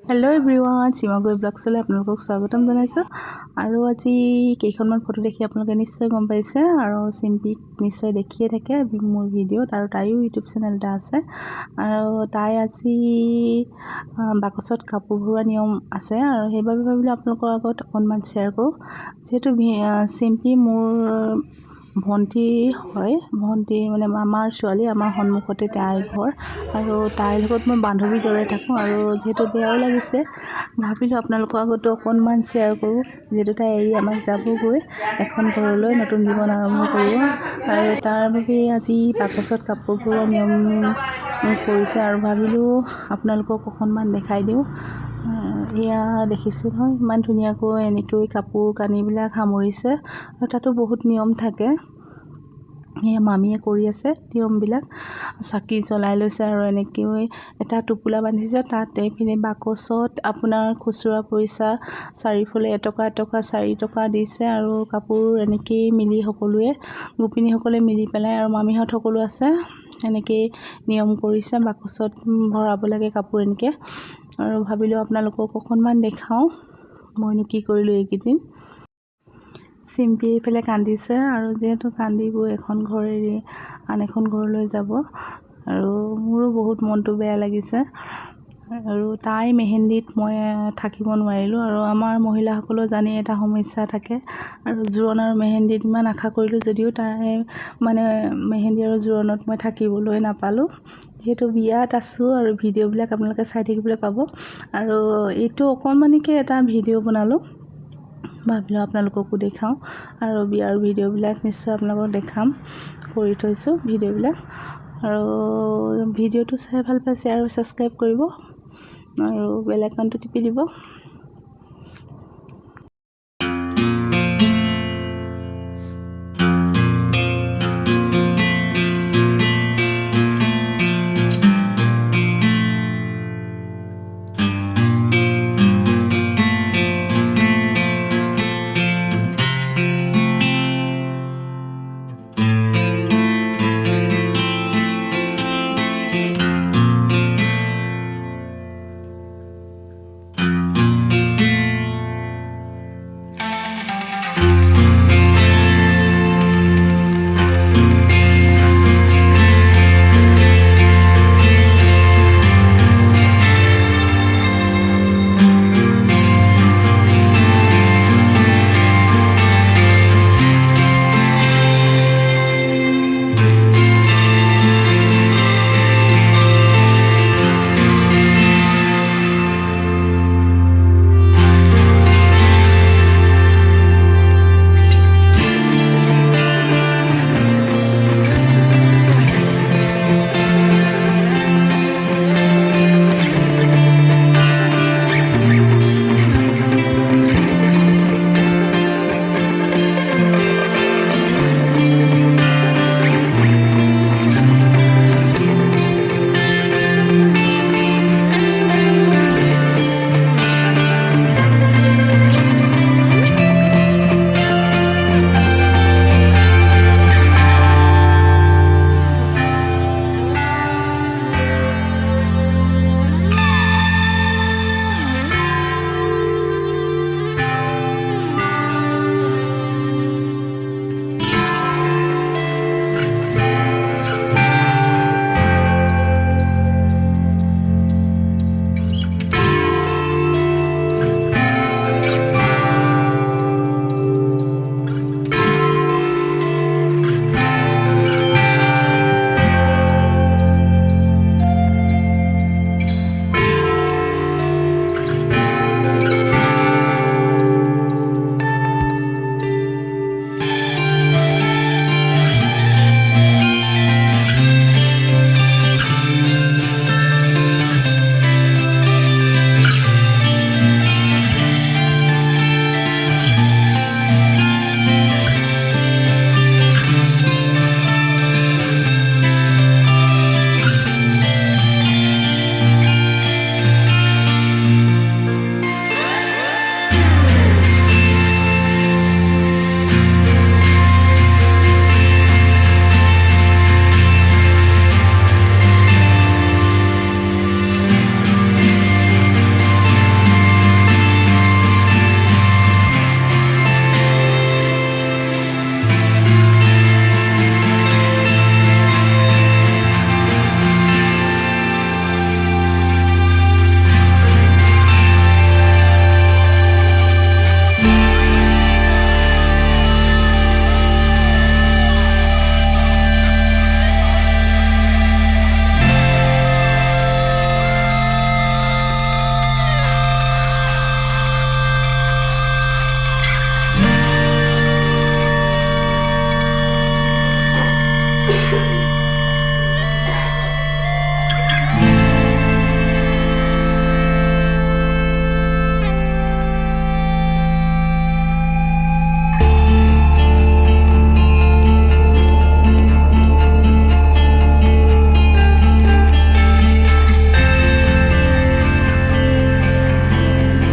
Hello' everyone, সীমাগৈ ব্লগছলৈ আপোনালোকক স্বাগতম জনাইছোঁ। আৰু আজি কেইখনমান ফটো দেখি আপোনালোকে নিশ্চয় গম পাইছে, আৰু চিম্পিক নিশ্চয় দেখিয়ে থাকে মোৰ ভিডিঅ'ত, আৰু তাইও ইউটিউব চেনেল এটা আছে। আৰু তাই আজি বাকচত কাপোৰ ভৰোৱা নিয়ম আছে, আৰু সেইবাবে ভাবিলোঁ আপোনালোকৰ আগত অকণমান শ্বেয়াৰ কৰোঁ। যিহেতু চিম্পি মোৰ ভণ্টি হয়, ভণ্টি মানে আমাৰ ছোৱালী, আমাৰ সন্মুখতে তাইৰ ঘৰ, আৰু তাইৰ লগত মই বান্ধৱীৰ দৰে থাকোঁ। আৰু যিহেতু বেয়াও লাগিছে, ভাবিলোঁ আপোনালোকৰ আগতো অকণমান শ্বেয়াৰ কৰোঁ। যিহেতু তাই এৰি আমাক যাবগৈ এখন ঘৰলৈ, নতুন জীৱন আৰম্ভ কৰিব, আৰু তাৰ বাবে আজি বাকচত কাপোৰ ভৰোৱা নিয়ম কৰিছে, আৰু ভাবিলোঁ আপোনালোকক অকণমান দেখাই দিওঁ। এয়া দেখিছোঁ নহয়, ইমান ধুনীয়াকৈ এনেকৈ কাপোৰ কানিবিলাক সামৰিছে, আৰু তাতো বহুত নিয়ম থাকে। এয়া মামীয়ে কৰি আছে নিয়মবিলাক, চাকি জ্বলাই লৈছে, আৰু এনেকৈ এটা টোপোলা বান্ধিছে। তাত এইপিনে বাকচত আপোনাৰ খুচুৰা পইচা চাৰিওফালে এটকা 4 টকা দিছে, আৰু কাপোৰ এনেকেই মিলি সকলোৱে গোপিনীসকলে মিলি পেলাই, আৰু মামীহঁত সকলো আছে, এনেকেই নিয়ম কৰিছে। বাকচত ভৰাব লাগে কাপোৰ এনেকৈ, আৰু ভাবিলোঁ আপোনালোকক অকণমান দেখাওঁ মইনো কি কৰিলোঁ এইকেইদিন। চিম্পি এইফালে কান্দিছে, আৰু যিহেতু কান্দিবই, এখন ঘৰ এৰি আন এখন ঘৰলৈ যাব, আৰু মোৰো বহুত মনটো বেয়া লাগিছে। আৰু তাই মেহেন্দিত মই থাকিব নোৱাৰিলোঁ, আৰু আমাৰ মহিলাসকলৰ জানি এটা সমস্যা থাকে, আৰু জোৰোণ আৰু মেহেন্দিত ইমান আশা কৰিলোঁ যদিও তাই মানে মেহেন্দি আৰু জোৰোণত মই থাকিবলৈ নাপালোঁ। যিহেতু বিয়াত আছোঁ, আৰু ভিডিঅ'বিলাক আপোনালোকে চাই থাকিবলৈ পাব। আৰু এইটো অকণমানিকৈ এটা ভিডিঅ' বনালোঁ, ভাবিলোঁ আপোনালোককো দেখাওঁ, আৰু বিয়াৰ ভিডিঅ'বিলাক নিশ্চয় আপোনালোকক দেখাম, কৰি থৈছোঁ ভিডিঅ'বিলাক। আৰু ভিডিঅ'টো চাই ভাল পাইছে আৰু ছাবস্ক্ৰাইব কৰিব, আৰু বেল আইকনটো টিপি দিব।